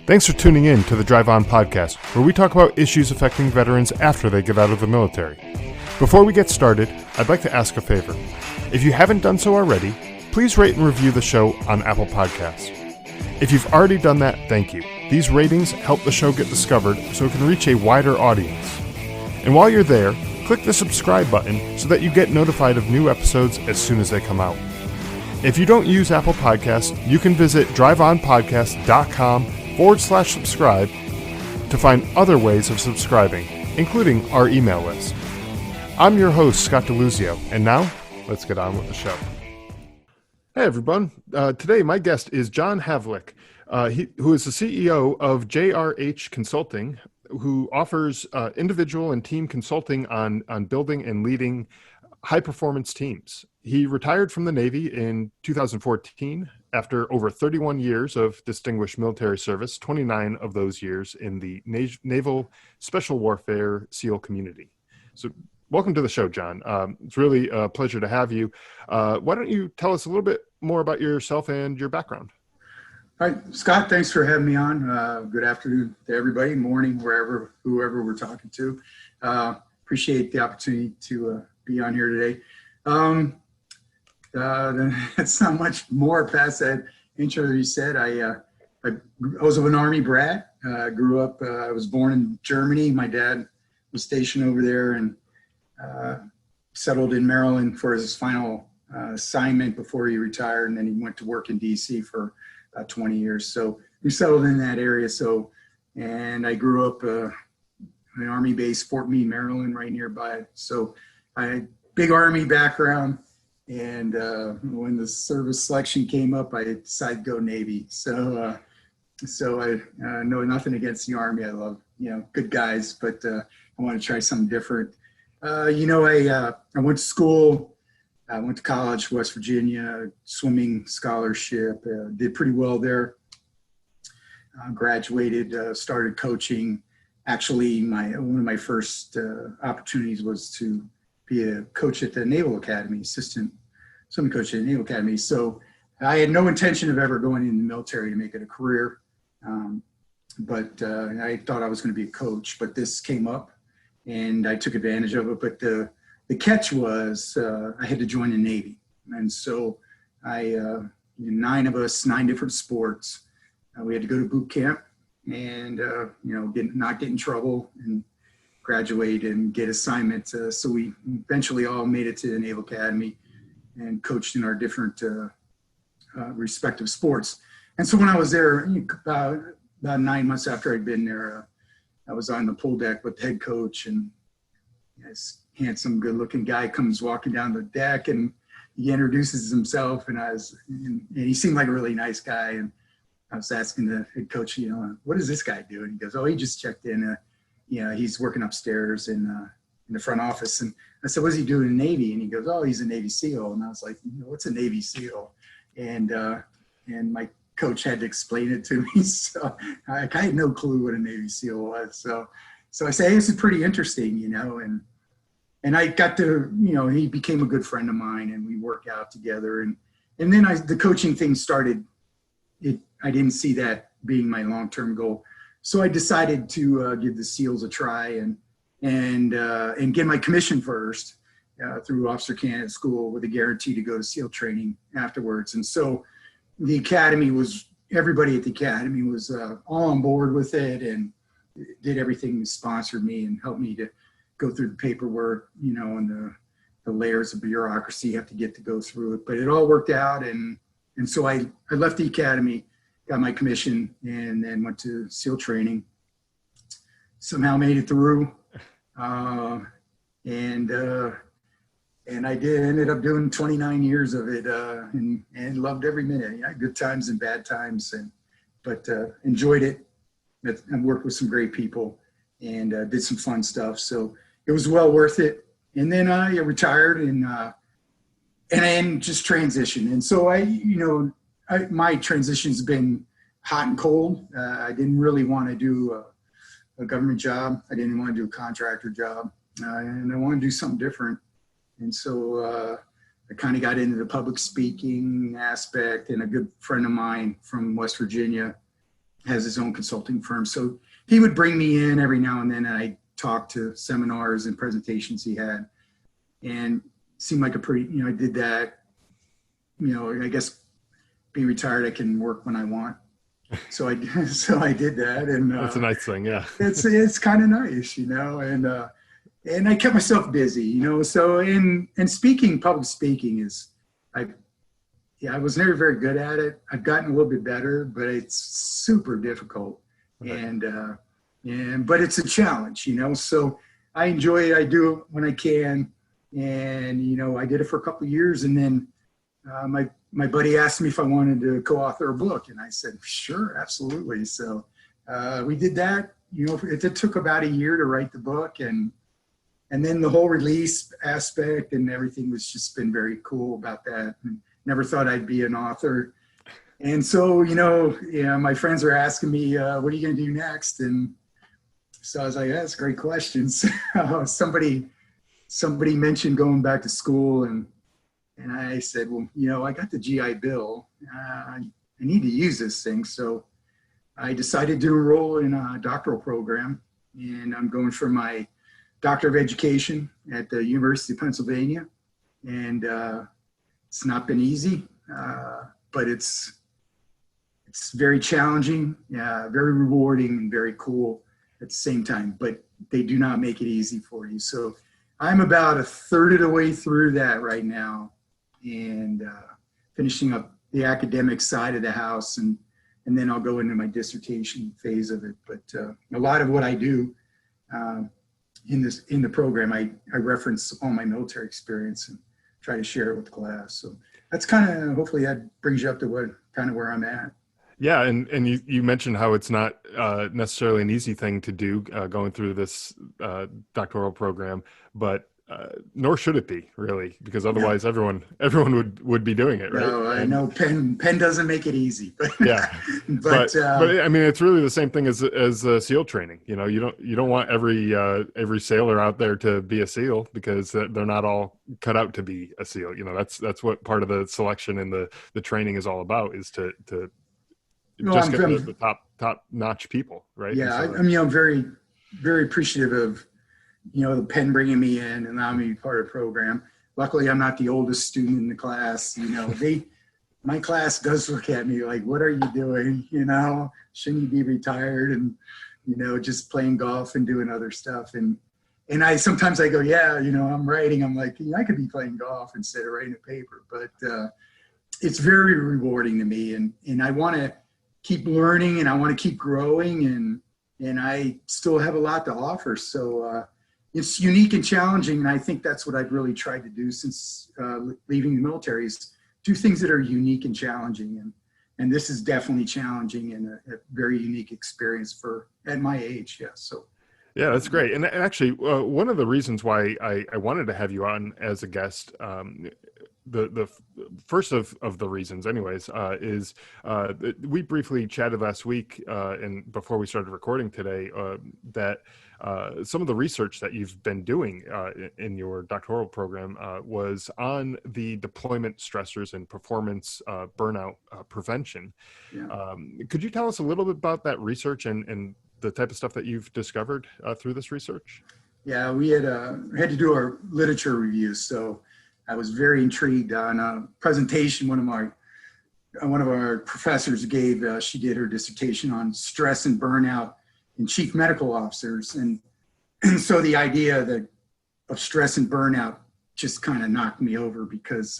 Thanks for tuning in to the Drive On podcast, where we talk about issues affecting veterans after they get out of the military. Before we get started, I'd like to ask a favor. If you haven't done so already, please rate and review the show on Apple Podcasts. If you've already done that, thank you. These ratings help the show get discovered so it can reach a wider audience. And while you're there, click the subscribe button so that you get notified of new episodes as soon as they come out. If you don't use Apple Podcasts, you can visit driveonpodcast.com/subscribe to find other ways of subscribing, including our email list. I'm your host, Scott DeLuzio, and now, let's get on with the show. Hey, everyone. Today, my guest is John Havlik, who is the CEO of JRH Consulting, who offers individual and team consulting on building and leading high-performance teams. He retired from the Navy in 2014 after over 31 years of distinguished military service, 29 of those years in the Naval Special Warfare SEAL community. So welcome to the show, John. It's really a pleasure to have you. Why don't you tell us a little bit more about yourself and your background? All right, Scott, thanks for having me on. Good afternoon to everybody, morning, whoever we're talking to. Appreciate the opportunity to be on here today. That's not much more past that intro that you said. I was an Army brat. Grew up, I was born in Germany. My dad was stationed over there and settled in Maryland for his final assignment before he retired. And then he went to work in DC for 20 years. So we settled in that area. And I grew up an Army base, Fort Meade, Maryland, right nearby. So I had big Army background. And when the service selection came up, I decided to go Navy. So I know nothing against the Army. I love, good guys, but I want to try something different. I went to school. I went to college, West Virginia, swimming scholarship, did pretty well there. Graduated, started coaching. Actually, one of my first opportunities was to be a coach at the Naval Academy, assistant swimming coach at the Naval Academy. So I had no intention of ever going in the military to make it a career. But I thought I was going to be a coach, but this came up and I took advantage of it. But the catch was I had to join the Navy. And so nine of us, 9 different sports. We had to go to boot camp and, not get in trouble and graduate and get assignments. So we eventually all made it to the Naval Academy and coached in our different respective sports. And so when I was there, about 9 months after I'd been there, I was on the pool deck with the head coach, and this handsome, good-looking guy comes walking down the deck, and he introduces himself, and he seemed like a really nice guy. And I was asking the head coach, what does this guy do? And he goes, oh, he just checked in. He's working upstairs in the front office. And I said, what's he doing in the Navy? And he goes, oh, he's a Navy SEAL. And I was like, what's a Navy SEAL? And my coach had to explain it to me. So I had no clue what a Navy SEAL was. So I said, hey, this is pretty interesting, and I got to, he became a good friend of mine, and we worked out together. And then the coaching thing started. I didn't see that being my long-term goal. So I decided to give the SEALs a try and get my commission first through Officer Candidate School with a guarantee to go to SEAL training afterwards. And so the academy everybody at the academy was all on board with it and did everything to sponsor me and help me to go through the paperwork, and the layers of bureaucracy you have to get to go through it. But it all worked out. And so I left the academy, got my commission, and then went to SEAL training. Somehow made it through. And I ended up doing 29 years of it, and loved every minute. Good times and bad times, but enjoyed it. I worked with some great people and did some fun stuff. So it was well worth it. And then I retired and just transitioned. And so my transition's been hot and cold. I didn't really want to do a government job. I didn't want to do a contractor job, and I wanted to do something different. And so I kind of got into the public speaking aspect, and a good friend of mine from West Virginia has his own consulting firm. So he would bring me in every now and then, and I talk to seminars and presentations he had, and seemed like a pretty, I did that. I guess being retired, I can work when I want. So I did that, and that's a nice thing. Yeah, it's kind of nice, and I kept myself busy, So public speaking is, I was never very good at it. I've gotten a little bit better, but it's super difficult, right. But it's a challenge, So I enjoy it. I do it when I can, and I did it for a couple of years, and then my buddy asked me if I wanted to co-author a book, and I said, sure, absolutely. So we did that. It took about a year to write the book, and then the whole release aspect and everything was just been very cool about that. And never thought I'd be an author. And so, my friends are asking me, what are you going to do next? And so I was like, that's great questions. Somebody mentioned going back to school, and I said, well, I got the GI Bill. I need to use this thing. So I decided to enroll in a doctoral program, and I'm going for my Doctor of Education at the University of Pennsylvania. And it's not been easy, but it's very challenging, very rewarding, and very cool at the same time. But they do not make it easy for you. So I'm about a third of the way through that right now, and finishing up the academic side of the house, and then I'll go into my dissertation phase of it. But a lot of what I do in the program, I reference all my military experience and try to share it with the class. So that's hopefully that brings you up to where I'm at. Yeah. And you mentioned how it's not necessarily an easy thing to do going through this doctoral program, but nor should it be, really, because otherwise everyone would be doing it, right? No, I know Penn doesn't make it easy, but yeah, but I mean, it's really the same thing as SEAL training. You don't want every sailor out there to be a SEAL, because they're not all cut out to be a SEAL. That's what part of the selection and the training is all about, is to just get the top notch people, right? Yeah, I'm very, very appreciative of the Penn bringing me in and allowing me to be part of the program. Luckily, I'm not the oldest student in the class. My class does look at me like, what are you doing? Shouldn't you be retired and, just playing golf and doing other stuff? And sometimes I go, yeah, I'm writing. I'm like, I could be playing golf instead of writing a paper. But it's very rewarding to me. And I want to keep learning, and I want to keep growing, and I still have a lot to offer. So, it's unique and challenging, and I think that's what I've really tried to do since leaving the military, is do things that are unique and challenging, and this is definitely challenging and a very unique experience at my age. Yeah, so. Yeah, that's great. And actually, one of the reasons why I wanted to have you on as a guest, the first of the reasons anyways, is we briefly chatted last week and before we started recording today, that some of the research that you've been doing in your doctoral program was on the deployment stressors and performance burnout prevention. Yeah. Could you tell us a little bit about that research and the type of stuff that you've discovered through this research? Yeah, we had to do our literature review. So I was very intrigued on a presentation one of our professors gave. She did her dissertation on stress and burnout in chief medical officers. And so the idea of stress and burnout just kind of knocked me over, because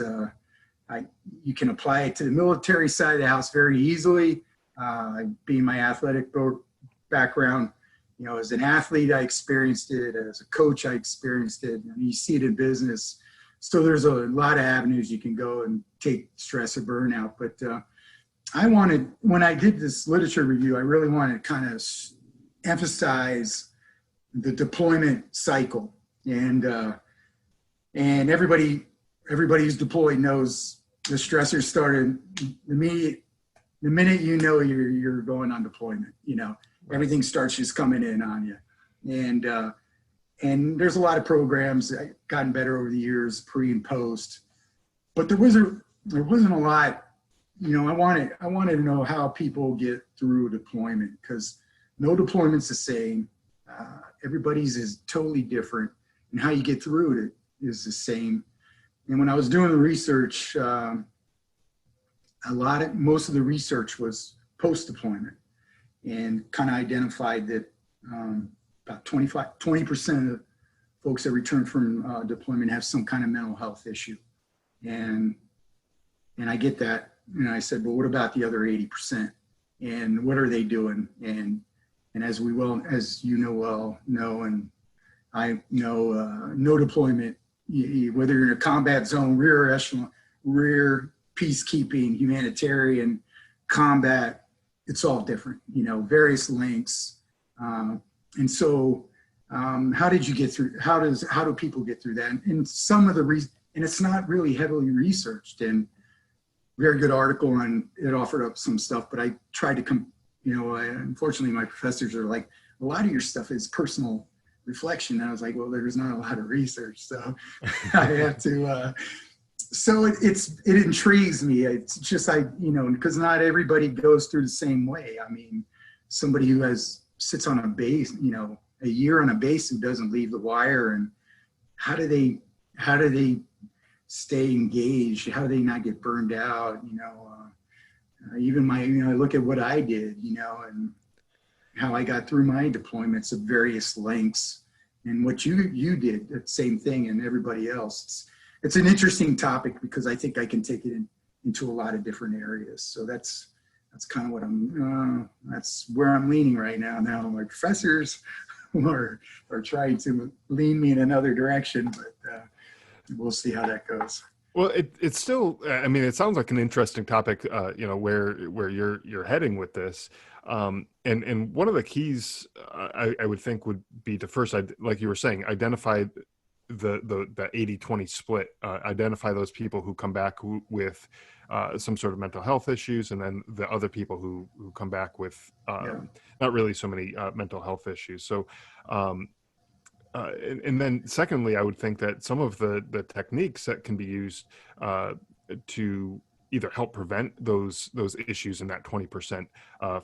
you can apply it to the military side of the house very easily. Being my athletic background, as an athlete, I experienced it. As a coach, I experienced it. And you see it in business. So there's a lot of avenues you can go and take stress or burnout. But when I did this literature review, I really wanted to kind of emphasize the deployment cycle. And everybody who's deployed knows the stressors started the minute you're going on deployment. Everything starts just coming in on you. And there's a lot of programs that gotten better over the years, pre and post, but there wasn't a lot, I wanted to know how people get through deployment, because no deployment's the same. Everybody's is totally different, and how you get through it is the same. And when I was doing the research, most of the research was post-deployment, and kind of identified that about 20% of folks that return from deployment have some kind of mental health issue. And I get that. And I said, well, what about the other 80%? And what are they doing? And as you know, and I know, no deployment, whether you're in a combat zone, rear echelon, rear peacekeeping, humanitarian, combat, it's all different, various lengths. And so how did you get through? How do people get through that? And some of the reasons, and it's not really heavily researched, and very good article, and it offered up some stuff, but I tried to unfortunately my professors are like, a lot of your stuff is personal reflection. And I was like, well, there's not a lot of research, so I have to, so it intrigues me. It's just, because not everybody goes through the same way. I mean, somebody who sits on a base, a year on a base, who doesn't leave the wire, and how do they stay engaged? How do they not get burned out? Even I look at what I did, and how I got through my deployments of various lengths, and what you did, that same thing, and everybody else. It's an interesting topic, because I think I can take it into a lot of different areas. So that's kind of what that's where I'm leaning right now. Now my professors are trying to lean me in another direction, but we'll see how that goes. Well, it's still, I mean, it sounds like an interesting topic, where you're heading with this. And one of the keys I would think would be to first, like you were saying, identify the 80-20 split, identify those people who come back with some sort of mental health issues, and then the other people who come back with not really so many mental health issues. So, and then secondly, I would think that some of the techniques that can be used to either help prevent those issues in that 20%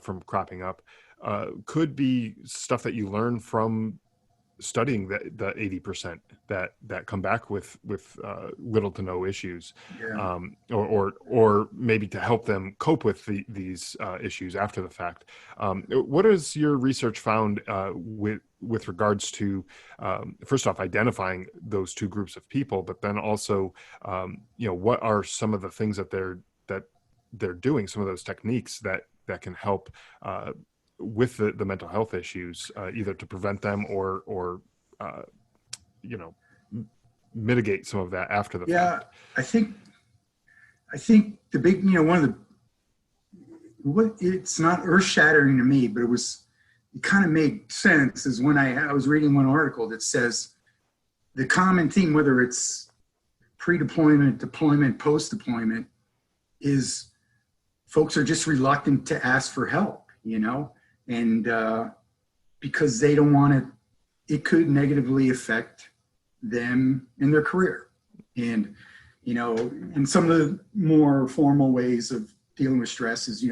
from cropping up could be stuff that you learn from studying the 80% that come back with little to no issues, or maybe to help them cope with these issues after the fact. What has your research found with regards to first off identifying those two groups of people, but then also what are some of the things that they're doing, some of those techniques that can help with the mental health issues, either to prevent them or mitigate some of that after the fact? I think the big, one of it's not earth shattering to me, but it kind of made sense, is when I was reading one article that says the common theme, whether it's pre-deployment, deployment, post-deployment, is folks are just reluctant to ask for help, and because they don't want it could negatively affect them in their career. And, and some of the more formal ways of dealing with stress is,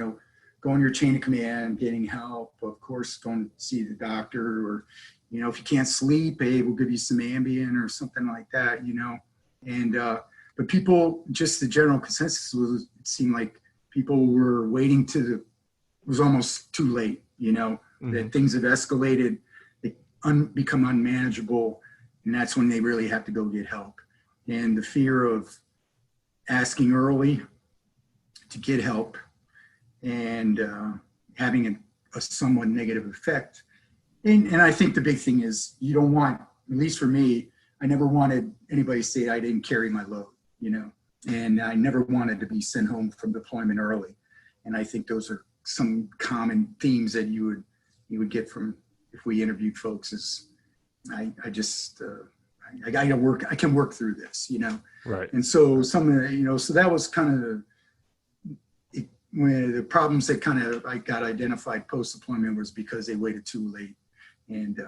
going your chain of command, getting help, of course, going to see the doctor, or, if you can't sleep, hey, we'll give you some Ambien or something like that, and, but people, just the general consensus was, it seemed like people were waiting it was almost too late, that things have escalated, they become unmanageable, and that's when they really have to go get help. And the fear of asking early to get help and having a somewhat negative effect. And I think the big thing is, you don't want, at least for me, I never wanted anybody to say I didn't carry my load, and I never wanted to be sent home from deployment early. And I think those are some common themes that you would get from, if we interviewed folks, is I got to work, I can work through this, Right. And so some of the, so that was kind of one of the problems that kind of I got identified post-deployment, was because they waited too late, and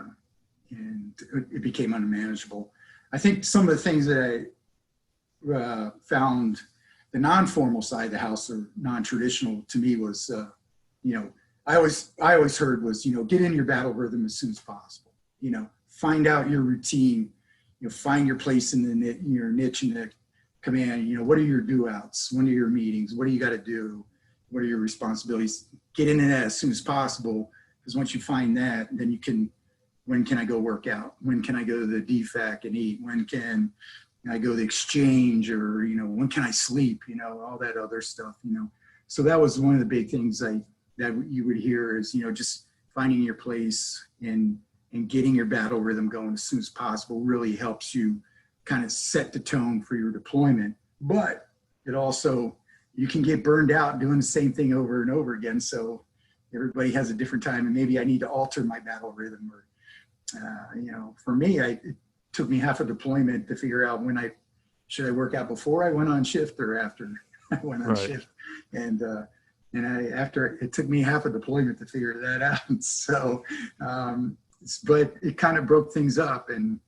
it became unmanageable. I think some of the things that I found the non-formal side of the house, or non-traditional, to me was, you know, I always heard was, you know, get in your battle rhythm as soon as possible. You know, find out your routine. You know, find your place in your niche in the command. You know, what are your do outs? When are your meetings? What do you got to do? What are your responsibilities? Get into that as soon as possible, because once you find that, then you can. When can I go work out? When can I go to the DFAC and eat? When can I go to the exchange? Or, you know, when can I sleep? You know, all that other stuff, you know. So that was one of the big things that you would hear is, you know, just finding your place and getting your battle rhythm going as soon as possible really helps you kind of set the tone for your deployment. But it also, you can get burned out doing the same thing over and over again. So everybody has a different time, and maybe I need to alter my battle rhythm. Or, you know, for me, it took me half a deployment to figure out when should I work out before I went on shift or after I went on shift. And after it took me half a deployment to figure that out. So, but it kind of broke things up. And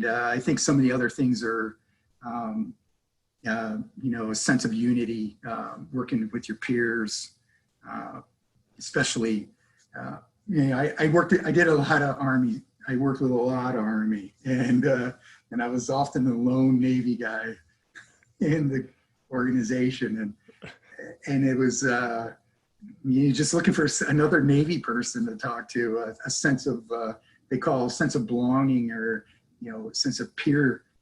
I think some of the other things are, you know, a sense of unity, working with your peers, especially, you know, I did a lot of Army. I worked with a lot of Army, and I was often the lone Navy guy in the organization, and it was you just looking for another Navy person to talk to, a sense of they call a sense of belonging, or, you know, a sense of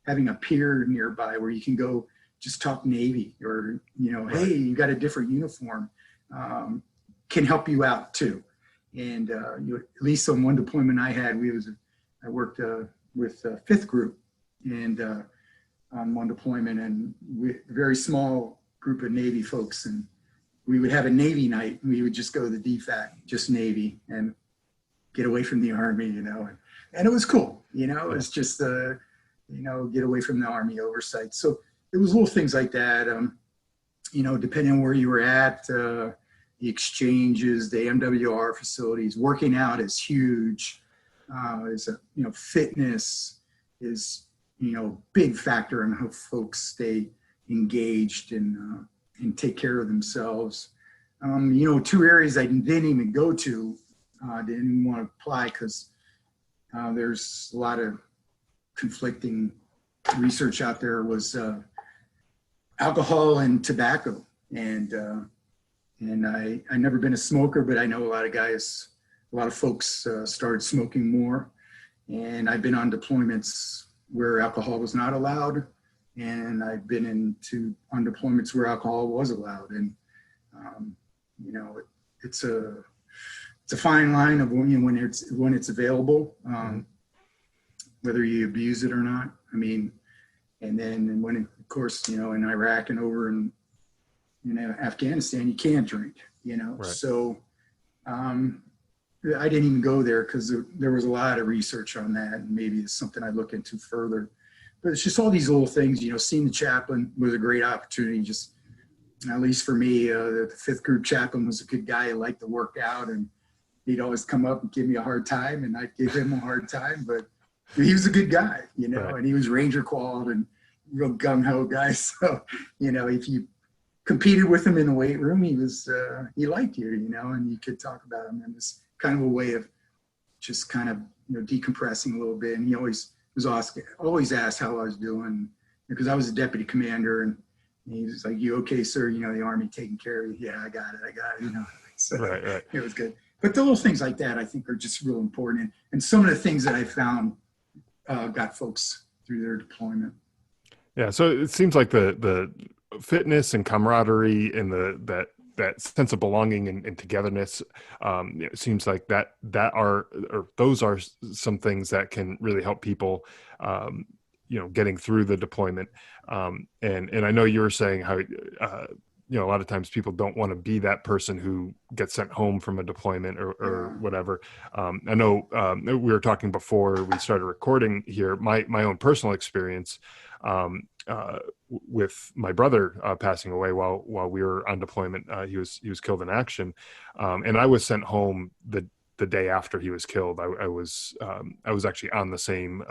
having a peer nearby where you can go just talk Navy, or, you know, hey, you got a different uniform, can help you out too. And at least on one deployment I had, I worked with 5th Group, and on one deployment, and a very small group of Navy folks, and we would have a Navy night, and we would just go to the DFAC, just Navy, and get away from the Army, you know, and it was cool, you know. It was just you know, get away from the Army oversight. So it was little things like that, you know, depending on where you were at. The exchanges, the MWR facilities, working out is huge. You know, fitness is, you know, big factor in how folks stay engaged and take care of themselves. You know, 2 areas I didn't even go to, didn't even want to apply because there's a lot of conflicting research out there, was alcohol and tobacco. And I never been a smoker, but I know a lot of folks started smoking more. And I've been on deployments where alcohol was not allowed, and I've been on deployments where alcohol was allowed. And you know, it's a fine line of when it's available, whether you abuse it or not. I mean, and then when, of course, you know, in Iraq and over in Afghanistan, you can't drink, you know. Right. So I didn't even go there because there was a lot of research on that, and maybe it's something I'd look into further. But it's just all these little things, you know. Seeing the chaplain was a great opportunity. Just, at least for me, the 5th Group chaplain was a good guy. He liked to work out, and he'd always come up and give me a hard time, and I'd give him a hard time. But he was a good guy, you know. Right. And he was Ranger qualified and real gung-ho guy. So, you know, if you competed with him in the weight room, he liked you, you know, and you could talk about him. And it was kind of a way of just kind of, you know, decompressing a little bit. And he always asked how I was doing, because I was a deputy commander, and he was like, "You okay, sir? You know, the Army taking care of you." "Yeah, I got it, you know. So right. It was good. But the little things like that, I think, are just real important. And some of the things that I found got folks through their deployment. Yeah. So it seems like the fitness and camaraderie and that sense of belonging and togetherness, it seems like those are some things that can really help people, you know, getting through the deployment. And I know you were saying how, you know, a lot of times people don't want to be that person who gets sent home from a deployment or whatever. I know we were talking before we started recording here, my own personal experience, with my brother passing away while we were on deployment. He was killed in action, and I was sent home the day after he was killed. I was actually on the same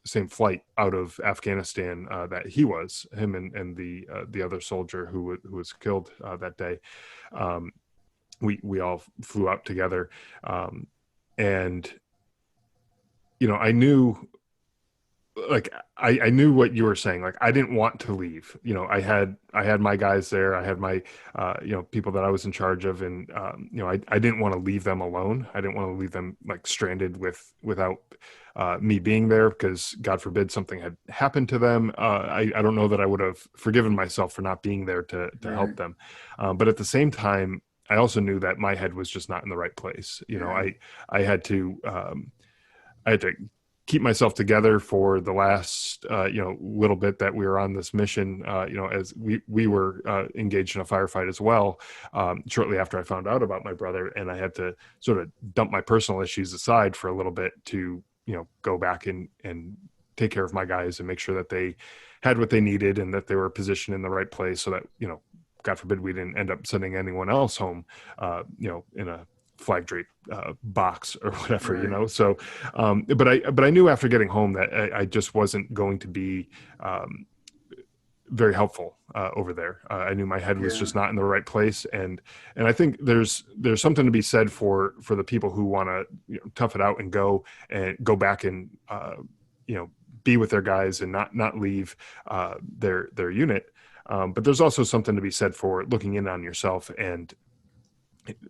same flight out of Afghanistan that he was, him and the other soldier who was killed that day. Um, we all flew out together, and I knew, like, I knew what you were saying. Like, I didn't want to leave. I had my guys there. I had my people that I was in charge of, and I didn't want to leave them alone. I didn't want to leave them like stranded without me being there, because God forbid something had happened to them. I don't know that I would have forgiven myself for not being there to help them. But at the same time, I also knew that my head was just not in the right place. I had to keep myself together for the last little bit that we were on this mission, as we were engaged in a firefight as well, shortly after I found out about my brother, and I had to sort of dump my personal issues aside for a little bit to go back and take care of my guys and make sure that they had what they needed and that they were positioned in the right place, so that God forbid we didn't end up sending anyone else home in a flag drape box or whatever, Right. So, but I knew after getting home that I just wasn't going to be very helpful over there. I knew my head was just not in the right place, and I think there's something to be said for the people who want to tough it out and go back and be with their guys and not leave their unit. But there's also something to be said for looking in on yourself and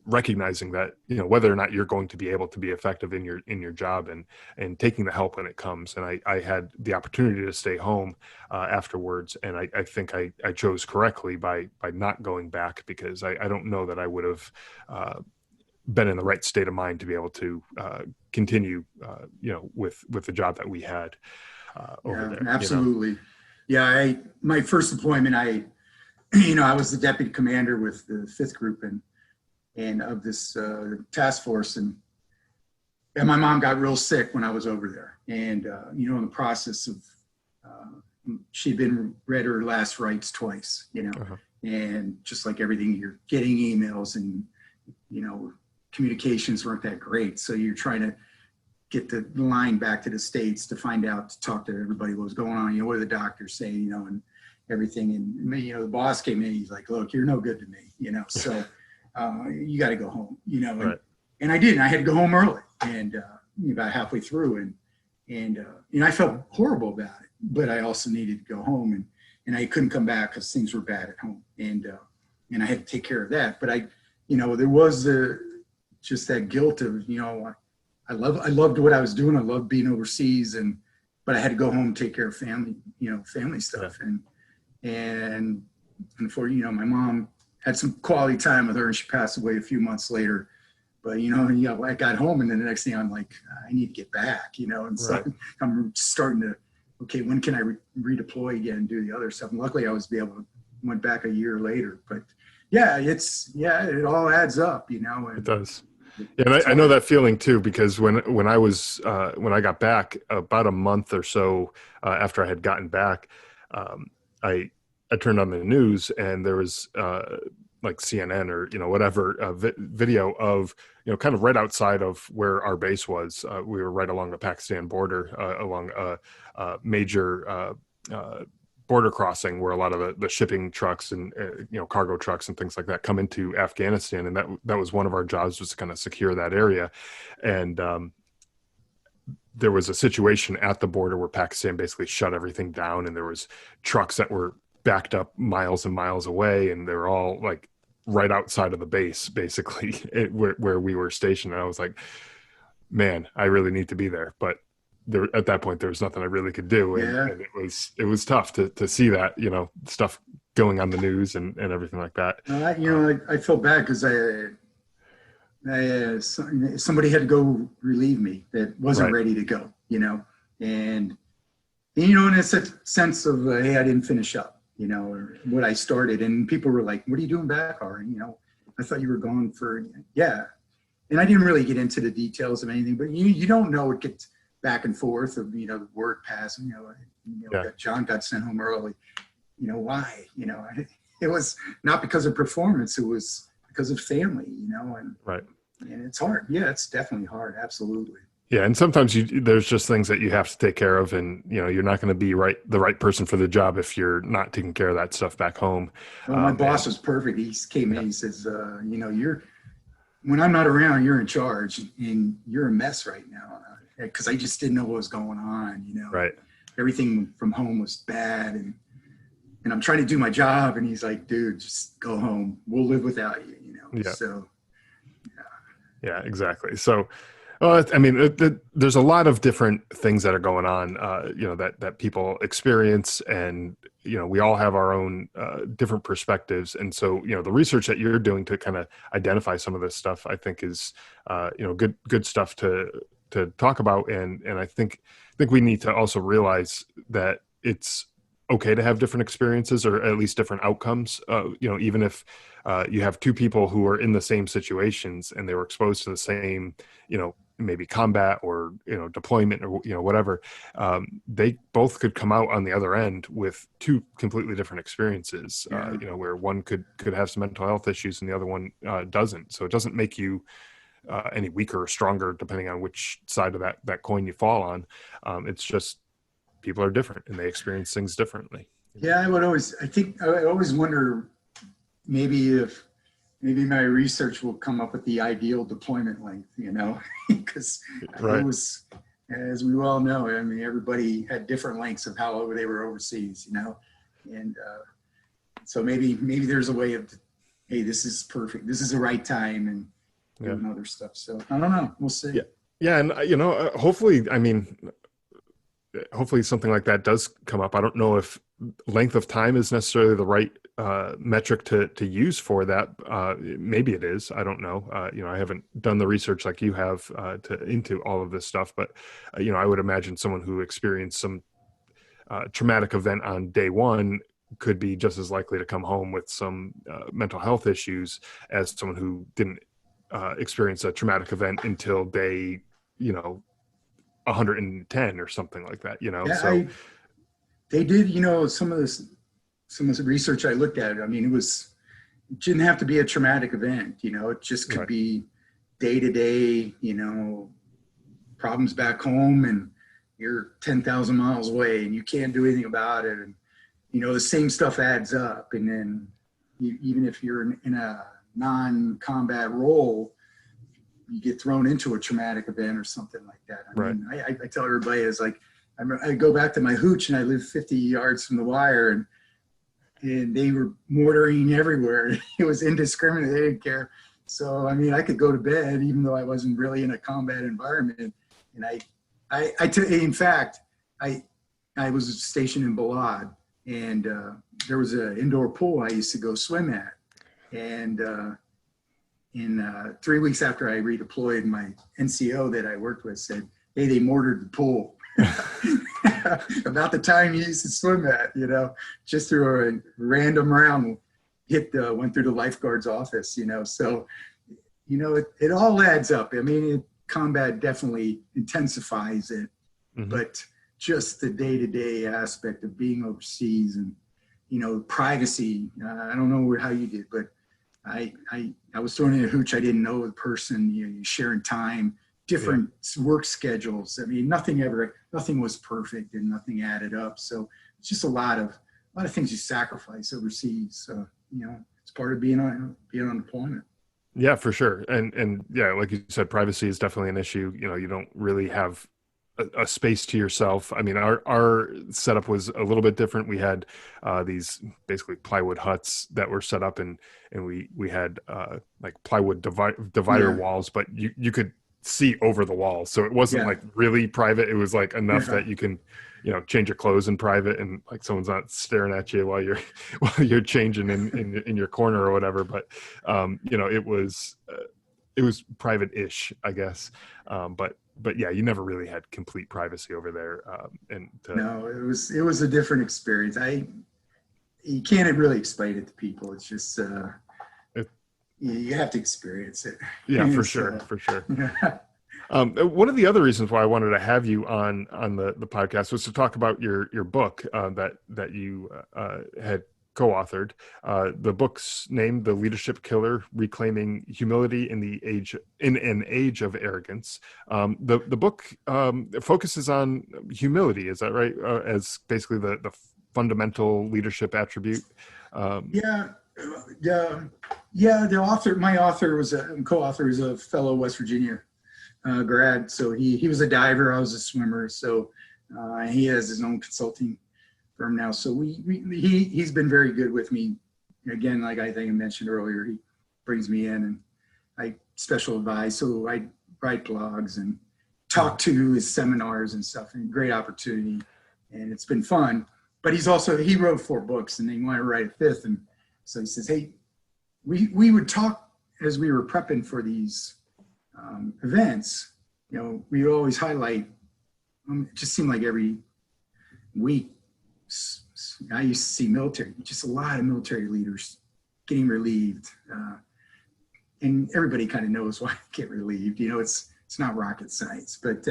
recognizing that whether or not you're going to be able to be effective in your job, and taking the help when it comes. And I had the opportunity to stay home afterwards, and I think I chose correctly by not going back, because I don't know that I would have been in the right state of mind to be able to continue with the job that we had over there. Absolutely. My first deployment, I was the deputy commander with the 5th group and of this task force, and my mom got real sick when I was over there, and in the process of she'd been read her last rites twice, and just like everything, you're getting emails, and communications weren't that great, so you're trying to get the line back to the States to find out, to talk to everybody what was going on, what do the doctors say, and everything. And the boss came in, he's like, look, you're no good to me, so you got to go home, and I didn't. I had to go home early, and about halfway through, and I felt horrible about it, but I also needed to go home, and I couldn't come back because things were bad at home, and I had to take care of that. But there was just that guilt of, I loved what I was doing. I loved being overseas, but I had to go home and take care of family stuff, and for my mom had some quality time with her, and she passed away a few months later. But I got home, and then the next thing I'm like, I need to get back, and so I'm starting to, okay, when can I redeploy again and do the other stuff? And luckily, I was went back a year later. But it all adds up, And it does. Yeah, and I know that feeling too, because when I got back about a month or so after I had gotten back, I turned on the news, and there was like CNN or whatever video of kind of right outside of where our base was. We were right along the Pakistan border, along a major border crossing where a lot of the shipping trucks and cargo trucks and things like that come into Afghanistan, and that was one of our jobs, was to kind of secure that area. And there was a situation at the border where Pakistan basically shut everything down, and there was trucks that were backed up miles and miles away, and they're all like right outside of the base, basically, where we were stationed. And I was like, man, I really need to be there. But there, at that point, there was nothing I really could do. And it was tough to see that, stuff going on the news and everything like that. I felt bad because somebody had to go relieve me that wasn't ready to go, and in a sense of, hey, I didn't finish up, or what I started, and people were like, what are you doing back, Ari? I thought you were gone for, and I didn't really get into the details of anything, but you don't know, it gets back and forth of, the word passing, John got sent home early, why, it was not because of performance, it was because of family, and and it's hard. Yeah, it's definitely hard. Absolutely. Yeah, and sometimes there's just things that you have to take care of, and you're not going to be the right person for the job if you're not taking care of that stuff back home. Well, my boss And was perfect. He came in, yeah, he says, you're when I'm not around, you're in charge, and you're a mess right now. Because I just didn't know what was going on. right. Everything from home was bad, and I'm trying to do my job, and he's like, dude, just go home. We'll live without you. Yeah, So yeah, exactly. So, well, I mean, there's a lot of different things that are going on, that people experience, and we all have our own different perspectives. And so, the research that you're doing to kind of identify some of this stuff, I think is, good stuff to talk about. And I think we need to also realize that it's okay to have different experiences, or at least different outcomes. Even if you have two people who are in the same situations and they were exposed to the same, maybe combat or deployment or whatever, they both could come out on the other end with two completely different experiences. yeah. Where one could have some mental health issues and the other one doesn't. So it doesn't make you any weaker or stronger depending on which side of that coin you fall on. It's just people are different and they experience things differently. Yeah, I always wonder maybe my research will come up with the ideal deployment length, because Right. it was, as we all know, I mean, everybody had different lengths of how they were overseas, and so maybe there's a way of, hey, this is perfect. This is the right time, and doing other stuff. So I don't know. We'll see. Yeah. Yeah. And, hopefully, hopefully something like that does come up. I don't know if length of time is necessarily the right metric to use for that. Maybe it is. I don't know. I haven't done the research like you have into all of this stuff, but I would imagine someone who experienced some traumatic event on day one could be just as likely to come home with some mental health issues as someone who didn't experience a traumatic event until day 110 or something like that, Yeah, so they did, some of the research I looked at. I mean, it didn't have to be a traumatic event, it just could right. be day to day, problems back home, and you're 10,000 miles away and you can't do anything about it. And, the same stuff adds up. And then even if you're in a non-combat role, you get thrown into a traumatic event or something like that. I mean, I tell everybody, it's like, I go back to my hooch, and I live 50 yards from the wire, and they were mortaring everywhere. It was indiscriminate. They didn't care. So, I mean, I could go to bed even though I wasn't really in a combat environment. And in fact, I was stationed in Balad, and there was an indoor pool I used to go swim at. And in 3 weeks after I redeployed, my NCO that I worked with said, hey, they mortared the pool. About the time you used to swim at, just through a random round, went through the lifeguard's office, so, it all adds up. I mean, combat definitely intensifies it, but just the day-to-day aspect of being overseas and, privacy. I don't know how you did, but I was thrown in a hooch. I didn't know the person, you sharing time, different work schedules. I mean, nothing was perfect, and nothing added up. So it's just a lot of things you sacrifice overseas. So, it's part of being on deployment. Yeah, for sure. And yeah, like you said, privacy is definitely an issue. You don't really have a space to yourself. I mean, our setup was a little bit different. We had these basically plywood huts that were set up, and we had like plywood divider walls, but you could see over the walls, so it wasn't like really private. It was like enough that you can change your clothes in private, and like someone's not staring at you while you're changing in your corner or whatever. But it was private-ish, I guess. But yeah, you never really had complete privacy over there. No, it was a different experience. You can't really explain it to people. It's just you have to experience it. Yeah, for sure. One of the other reasons why I wanted to have you on the podcast was to talk about your book that you had co-authored. The book's named "The Leadership Killer: Reclaiming Humility in an Age of Arrogance." The book focuses on humility. Is that right? As basically the fundamental leadership attribute. Yeah, my author was a co-author is a fellow West Virginia grad. So he was a diver. I was a swimmer. So he has his own consulting firm now. So he's been very good with me. Again, like I think I mentioned earlier, he brings me in and I special advise. So I write blogs and talk to his seminars and stuff, and great opportunity. And it's been fun. But he wrote 4 books and they want to write a 5th. And so he says, hey, we would talk as we were prepping for these events. We would always highlight, it just seemed like every week, I used to see just a lot of military leaders getting relieved. And everybody kind of knows why they get relieved. It's not rocket science, but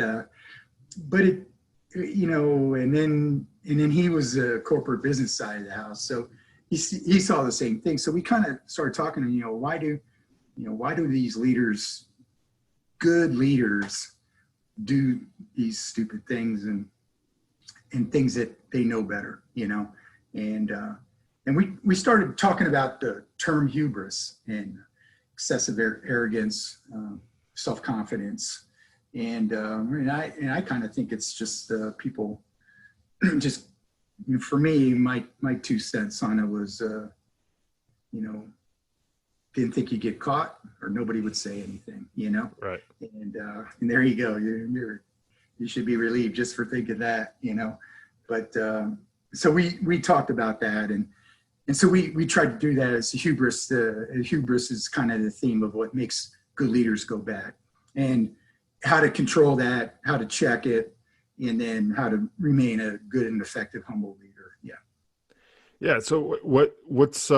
it, and then he was a corporate business side of the house. So he saw the same thing. So we kind of started talking to him, why do these leaders, good leaders, do these stupid things and things that they know better, and we started talking about the term hubris and excessive arrogance, self-confidence. And I kind of think it's just people just, for me, my 2 cents on it was, didn't think you'd get caught or nobody would say anything, Right. And there you go. You should be relieved just for thinking that, but so we talked about that. And so we tried to do that as hubris. Hubris is kind of the theme of what makes good leaders go bad, and how to control that, how to check it, and then how to remain a good and effective, humble leader. Yeah. Yeah. So what's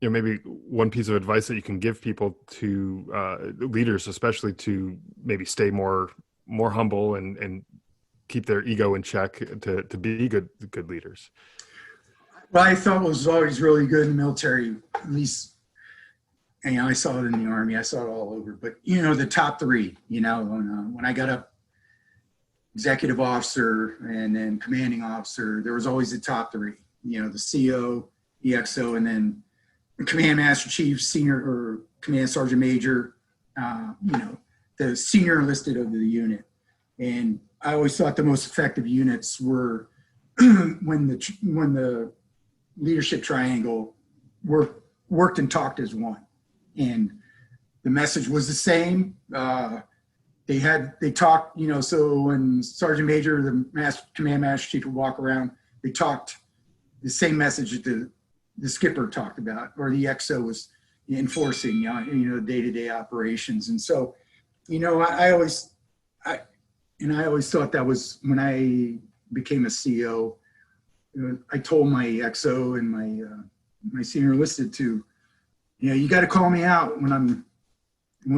maybe one piece of advice that you can give people to leaders, especially to maybe stay more humble and keep their ego in check to be good leaders? Well, I thought it was always really good in the military, at least. I saw it in the Army. I saw it all over. But, the top 3, when I got up, executive officer and then commanding officer, there was always the top 3, the CO, EXO, and then the command master chief, senior or command sergeant major, the senior enlisted of the unit. And I always thought the most effective units were when the leadership triangle worked and talked as one. And the message was the same. They talked, so when Sergeant Major, the command master chief would walk around, they talked the same message that the skipper talked about, or the XO was enforcing, day-to-day operations. And so, I always thought that was when I became a CEO. I told my XO and my senior enlisted to, you got to call me out when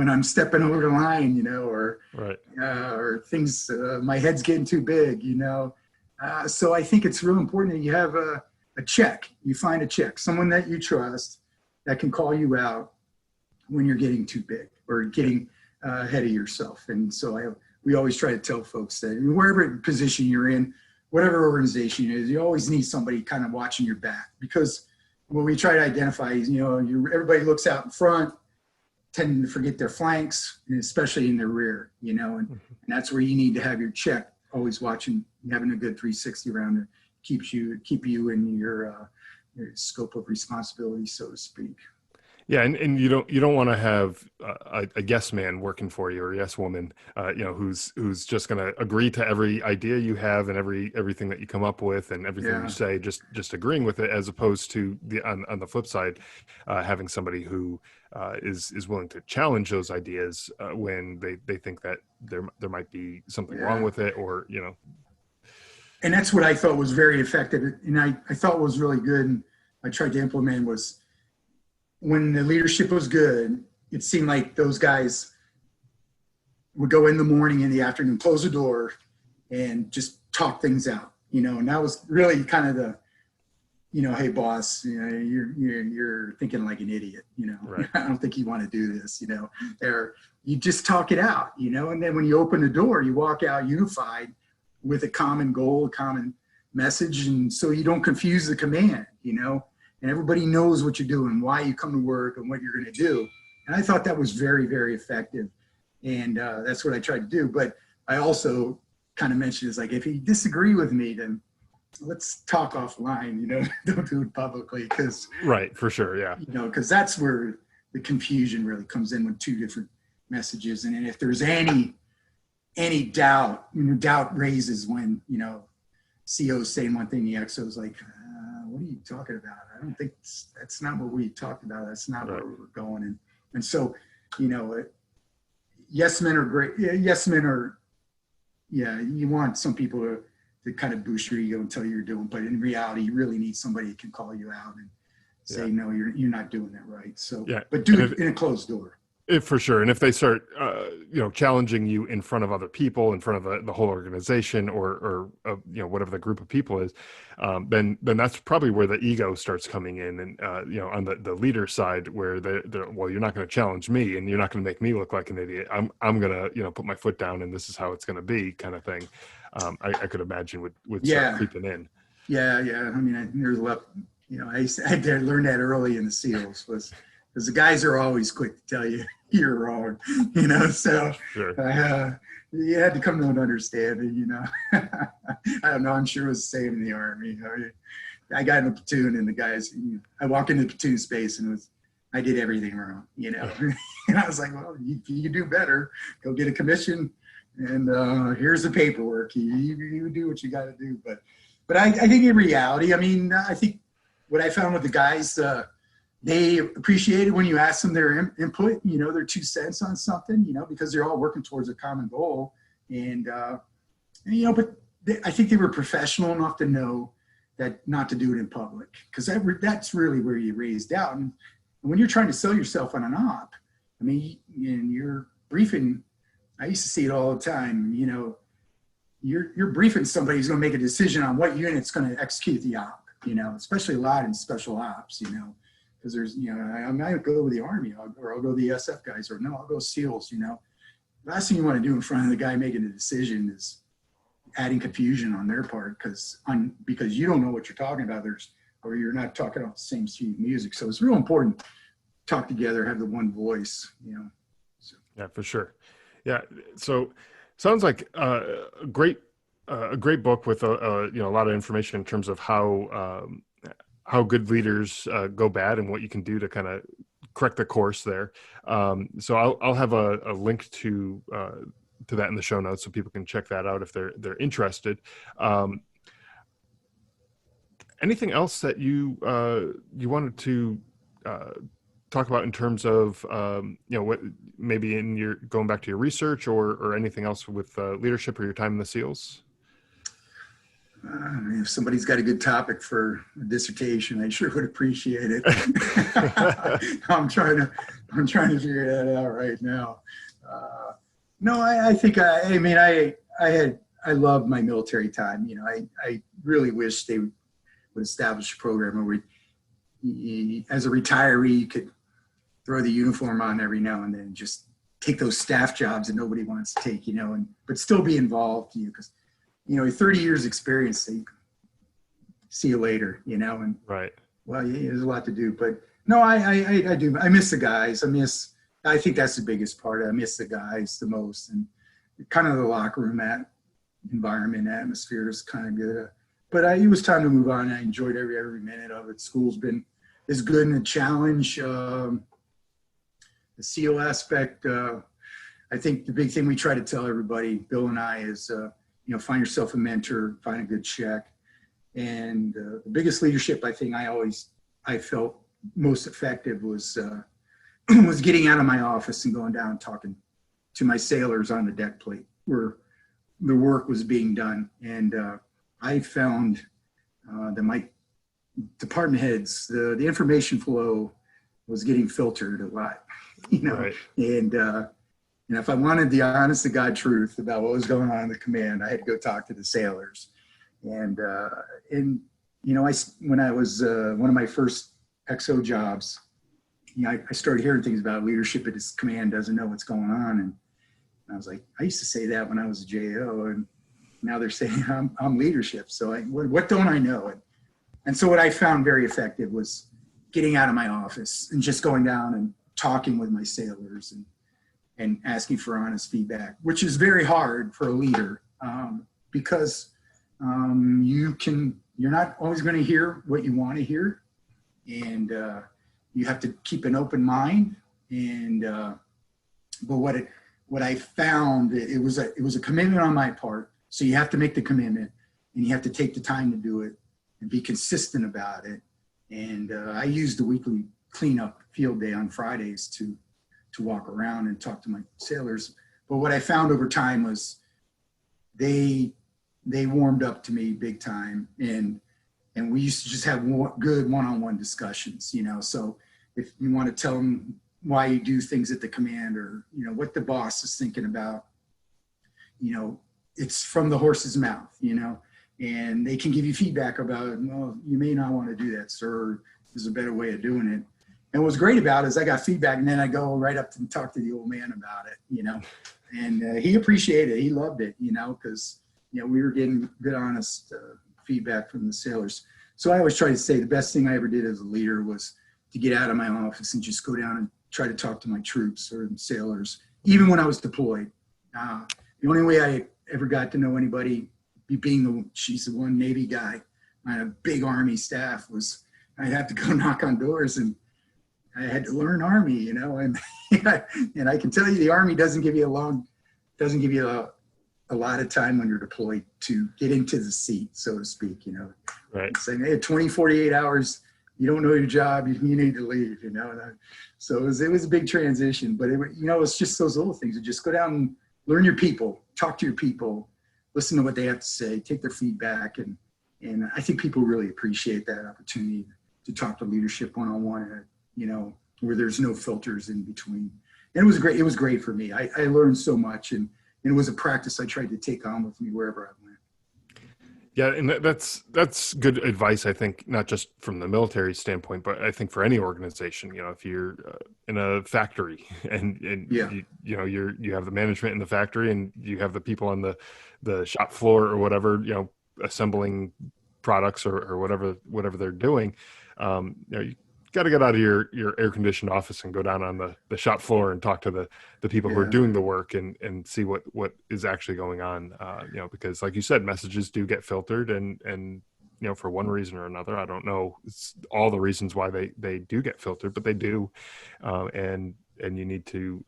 I'm stepping over the line, or right. Or things, my head's getting too big, So I think it's real important that you have a check. You find a check, someone that you trust that can call you out when you're getting too big or getting ahead of yourself. And so we always try to tell folks that wherever position you're in, whatever organization it is, you always need somebody kind of watching your back, because what we try to identify is, everybody looks out in front, tending to forget their flanks, and especially in their rear, and that's where you need to have your check, always watching, having a good 360 around it, keep you in your scope of responsibility, so to speak. Yeah, and you don't want to have a yes man working for you, or a yes woman, who's just going to agree to every idea you have and everything that you come up with and everything you say, just agreeing with it, as opposed to on the flip side, having somebody who is willing to challenge those ideas when they think that there might be something wrong with it, or And that's what I thought was very effective, and I thought was really good, and I tried to implement was, when the leadership was good, it seemed like those guys would go in the morning, in the afternoon, close the door, and just talk things out, and that was really kind of hey boss, you're thinking like an idiot, Right. I don't think you want to do this, or you just talk it out, and then when you open the door, you walk out unified with a common goal, a common message. And so you don't confuse the command, and everybody knows what you're doing, why you come to work and what you're going to do. And I thought that was very, very effective. And that's what I tried to do. But I also kind of mentioned is like, if you disagree with me, then let's talk offline, don't do it publicly. Because Right. For sure. Yeah. Because that's where the confusion really comes in with two different messages. And if there's any doubt, doubt raises when, CO's saying one thing, the XO's like, what are you talking about? I don't think that's not what we talked about. That's not Right. where we're going. And so, yes men are great. Yes men are, you want some people to kind of boost your ego and tell you you're doing, but in reality, you really need somebody who can call you out and say, no, you're not doing that right. So, but do it in a closed door. For sure. And if they start, challenging you in front of other people, in front of the whole organization or whatever the group of people is, then that's probably where the ego starts coming in. And, on the leader side where they're, well, you're not going to challenge me and you're not going to make me look like an idiot. I'm going to, put my foot down and this is how it's going to be kind of thing. I could imagine would start creeping in. Yeah. I mean, there's a lot, I learned that early in the SEALs was because the guys are always quick to tell you you're wrong, so Sure. You had to come to an understanding, I don't know, I'm sure it was the same in the Army. I got in a platoon and the guys, I walked into the platoon space and I did everything wrong, and I was like, well, you do better, go get a commission and here's the paperwork, you do what you got to do. But I think in reality, I mean, I think what I found with the guys, they appreciated when you asked them their input, their 2 cents on something, because they're all working towards a common goal. But I think they were professional enough to know that not to do it in public, because that's really where you raise doubt. And when you're trying to sell yourself on an op, I mean, in your briefing, I used to see it all the time, you're briefing somebody who's going to make a decision on what unit's going to execute the op, especially a lot in special ops, because there's, I might go with the Army or I'll go the SF guys, or no, I'll go SEALs, Last thing you want to do in front of the guy making a decision is adding confusion on their part because you don't know what you're talking about, or you're not talking off the same sheet of music. So it's real important to talk together, have the one voice, So. Yeah, for sure. Yeah. So sounds like a great book with a lot of information in terms of how good leaders go bad and what you can do to kind of correct the course there. So I'll have a link to that in the show notes so people can check that out if they're interested. Anything else that you wanted to talk about in terms of what maybe in your going back to your research or anything else with leadership or your time in the SEALs? If somebody's got a good topic for a dissertation, I sure would appreciate it. I'm trying to figure that out right now. No, I think I love my military time. I really wish they would establish a program where as a retiree, you could throw the uniform on every now and then, just take those staff jobs that nobody wants to take, but still be involved, because 30 years experience, so you can see you later, and right. Well, yeah, there's a lot to do, but no, I do. I miss the guys. I think that's the biggest part. I miss the guys the most, and kind of the locker room environment atmosphere is kind of good. But it was time to move on. I enjoyed every minute of it. School's been as good in the challenge. The SEAL aspect, I think the big thing we try to tell everybody, Bill and I, is find yourself a mentor, find a good check. And the biggest leadership I think I felt most effective was getting out of my office and going down and talking to my sailors on the deck plate where the work was being done. And I found that my department heads, the information flow was getting filtered a lot, Right. And if I wanted the honest to God truth about what was going on in the command, I had to go talk to the sailors. And when I was one of my first XO jobs, I started hearing things about leadership at his command doesn't know what's going on. And I was like, I used to say that when I was a JO, and now they're saying I'm leadership. So what don't I know? And so what I found very effective was getting out of my office and just going down and talking with my sailors and asking for honest feedback, which is very hard for a leader because you're not always going to hear what you want to hear, and you have to keep an open mind. And but what I found, it was a commitment on my part. So you have to make the commitment, and you have to take the time to do it and be consistent about it. And I used the weekly cleanup field day on Fridays to walk around and talk to my sailors. But what I found over time was they warmed up to me big time, and we used to just have good one-on-one discussions. So if you want to tell them why you do things at the command, or what the boss is thinking about, it's from the horse's mouth, and they can give you feedback about, well, you may not want to do that, sir. There's a better way of doing it. And what's great about it is I got feedback, and then I go right up and talk to the old man about it, and he appreciated it. He loved it, because, we were getting good, honest feedback from the sailors. So I always try to say the best thing I ever did as a leader was to get out of my office and just go down and try to talk to my troops or sailors, even when I was deployed. The only way I ever got to know anybody, she's the one Navy guy, I had a big Army staff, was I'd have to go knock on doors, and I had to learn Army, and and I can tell you the Army doesn't give you a lot of time when you're deployed to get into the seat, so to speak, Right. It's like, hey, 20, 48 hours, you don't know your job, you need to leave, So it was a big transition, but it's just those little things. You just go down and learn your people, talk to your people, listen to what they have to say, take their feedback. And I think people really appreciate that opportunity to talk to leadership one-on-one, where there's no filters in between. And it was great. It was great for me. I learned so much, and it was a practice I tried to take on with me wherever I went. Yeah, and that's good advice, I think, not just from the military standpoint, but I think for any organization. If you're in a factory and Yeah. you have the management in the factory, and you have the people on the shop floor or whatever, assembling products or whatever they're doing. You got to get out of your air conditioned office and go down on the shop floor and talk to the people who are doing the work and see what is actually going on. Because like you said, messages do get filtered, and for one reason or another, I don't know all the reasons why they do get filtered, but they do. And you need to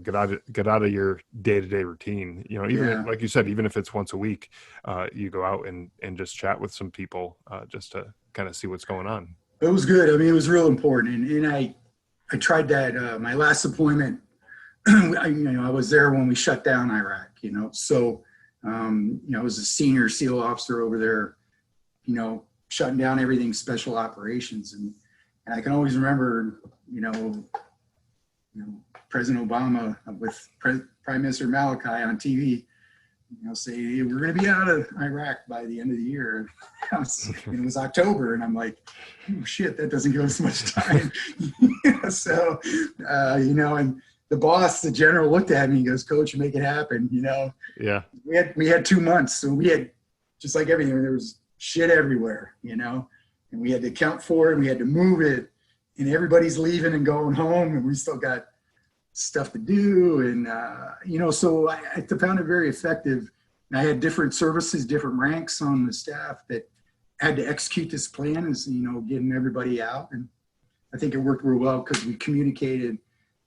get out of your day-to-day routine. Even like you said, even if it's once a week, you go out and just chat with some people just to kind of see what's going on. It was good. I mean, it was real important. And I tried that, my last deployment, I was there when we shut down Iraq, so, I was a senior SEAL officer over there, shutting down everything, special operations. And I can always remember, President Obama with Prime Minister Malachi on TV, say, hey, we're going to be out of Iraq by the end of the year. And it was October, and I'm like, oh shit, that doesn't give us much time. So, and the boss, the general, looked at me and goes, Coach, make it happen. Yeah. We had 2 months, so we had, just like everything, there was shit everywhere, and we had to account for it, and we had to move it, and everybody's leaving and going home, and we still got stuff to do. And, so I found it very effective. And I had different services, different ranks on the staff that had to execute this plan as, getting everybody out. And I think it worked real well because we communicated,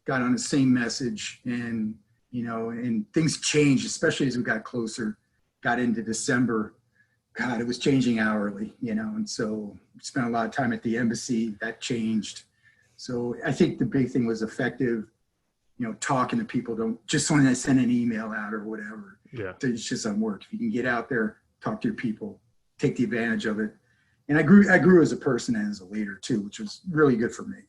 got on the same message, and, and things changed, especially as we got closer, got into December. God, it was changing hourly, and so we spent a lot of time at the embassy. That changed. So I think the big thing was effective, talking to people. Don't just when I send an email out or whatever. Yeah. It's just doesn't work. If you can get out there, talk to your people, take the advantage of it. And I grew as a person and as a leader too, which was really good for me.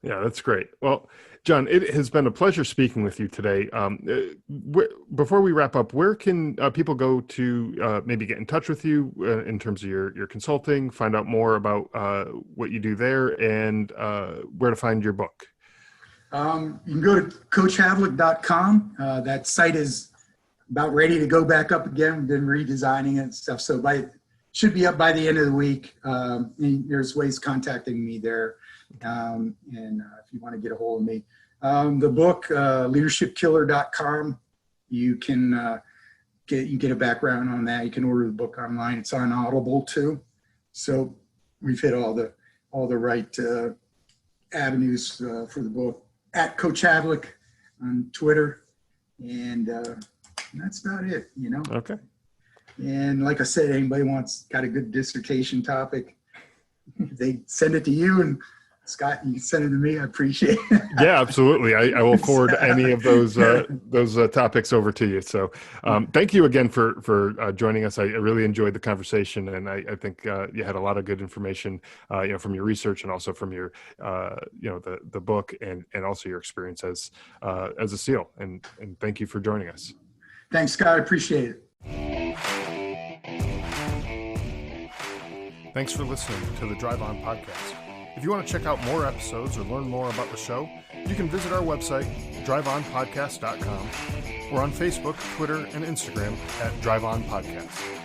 Yeah, that's great. Well, John, it has been a pleasure speaking with you today. Before we wrap up, where can people go to maybe get in touch with you in terms of your consulting, find out more about what you do there, and where to find your book? You can go to coachhavlick.com. That site is about ready to go back up again. We've been redesigning it and stuff. So should be up by the end of the week. And there's ways contacting me there. And if you want to get a hold of me, the book, leadershipkiller.com, you can get a background on that. You can order the book online. It's on Audible too. So we've hit all the right avenues for the book. At Coach Havlick on Twitter, and that's about it. Okay. And like I said, anybody got a good dissertation topic, they send it to you, and Scott, you send it to me. I appreciate it. Yeah, absolutely. I will forward any of those topics over to you. So thank you again for joining us. I really enjoyed the conversation, and I think you had a lot of good information, from your research and also from your, the book and also your experience as a SEAL. And thank you for joining us. Thanks, Scott. I appreciate it. Thanks for listening to the Drive On Podcast. If you want to check out more episodes or learn more about the show, you can visit our website, driveonpodcast.com, or on Facebook, Twitter, and Instagram at Drive On Podcast.